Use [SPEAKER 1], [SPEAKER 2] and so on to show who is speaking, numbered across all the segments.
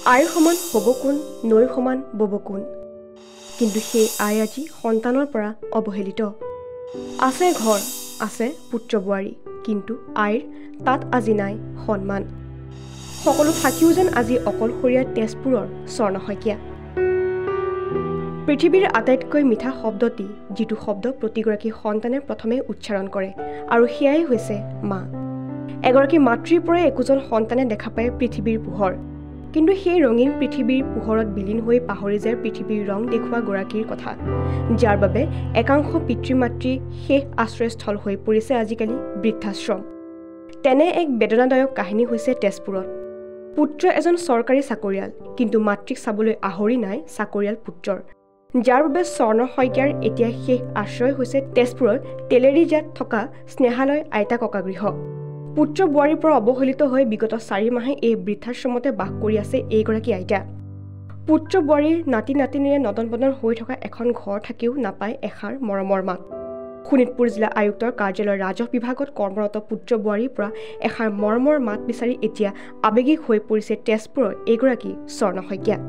[SPEAKER 1] আইৰ সমান হ'ব কোন নৈৰ সমান বব কোন কিন্তু সেই আই আজি সন্তানৰ পৰা অৱহেলিত আছে ঘৰ আছে পুত্ৰ বোৱাৰী কিন্তু আইৰ তাত আজি নাই সন্মান সকলো থাকিও যেন আজি অকলশৰীয়া তেজপুৰৰ স্বৰ্ণ শইকীয়া পৃথিৱীৰ আটাইতকৈ মিঠা শব্দটি যিটো শব্দ প্ৰতিগৰাকী সন্তানে প্ৰথমে উচ্চাৰণ কৰে আৰু সেয়াই হৈছে মা এগৰাকী মাতৃৰ পৰাই একোজন সন্তানে দেখা পায় পৃথিৱীৰ পোহৰ কিন্তু সেই ৰঙীন পৃথিৱীৰ পোহৰত বিলীন হৈ পাহৰি যায় পৃথিৱীৰ ৰং দেখুওৱা গৰাকীৰ কথা যাৰ বাবে একাংশ পিতৃ-মাতৃ শেষ আশ্ৰয়স্থল হৈ পৰিছে আজিকালি বৃদ্ধাশ্ৰম তেনে এক বেদনাদায়ক কাহিনী হৈছে তেজপুৰত পুত্ৰ এজন চৰকাৰী চাকৰিয়াল কিন্তু মাতৃক চাবলৈ আহৰি নাই চাকৰিয়াল পুত্ৰৰ যাৰ বাবে স্বৰ্ণ শইকীয়াৰ এতিয়া শেষ আশ্ৰয় হৈছে তেজপুৰৰ তেলেৰিজাত থকা স্নেহালয় আইতা ককা গৃহ পুত্ৰ বোৱাৰীৰ পৰা অৱহেলিত হৈ বিগত 4 মাহে এই বৃদ্ধাশ্ৰমতে বাস কৰি আছে এইগৰাকী আইতা পুত্ৰ বোৱাৰীৰ নাতি নাতিনীৰে নদন বদন হৈ থকা এখন ঘৰ থাকিও নাপায় এষাৰ মৰমৰ মাত শোণিতপুৰ জিলা আয়ুক্তৰ কাৰ্যালয়ৰ ৰাজহ বিভাগত কৰ্মৰত পুত্ৰ বোৱাৰীৰ পৰা এষাৰ মৰমৰ মাত বিচাৰি এতিয়া আৱেগিক হৈ পৰিছে তেজপুৰৰ এইগৰাকী স্বৰ্ণ শইকীয়া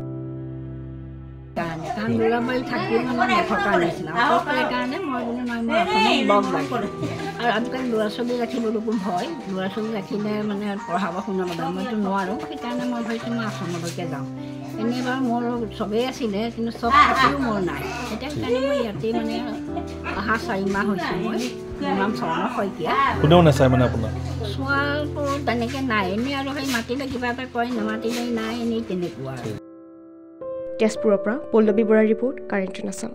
[SPEAKER 2] কাৰণ ল'ৰা-ছোৱালী থাকিও মানে নথকা নিচিনা অকলে কাৰণে মই বোলো নাই মই এখন লগ লাগে আৰু আজিকালি ল'ৰা-ছোৱালী ৰাখিবলৈকো ভয় ল'ৰা-ছোৱালী ৰাখিলে মানে পঢ়াব শুনাব মইতো নোৱাৰোঁ সেইকাৰণে মই ভাবিছোঁ মই আশ্ৰমলৈকে যাওঁ এনেই বাৰু মোৰ চবেই আছিলে কিন্তু চব থাকিও মোৰ নাই এতিয়া সেইকাৰণে মই ইয়াতেই মানে অহা 4 মাহ হৈছে মই মোৰ নাম স্বৰ্ণ শইকীয়া
[SPEAKER 3] কোনেও নাচায় মানে আপোনাৰ
[SPEAKER 2] চোৱাটো তেনেকৈ নাই এনেই আৰু সেই মাতিলে কিবা এটা কয় নামাতিলে নাই এনেই তেনেকুৱা আৰু
[SPEAKER 1] তেজপুৰৰ পৰা পল্লৱী বৰাৰ ৰিপৰ্ট কাৰেণ্ট আছাম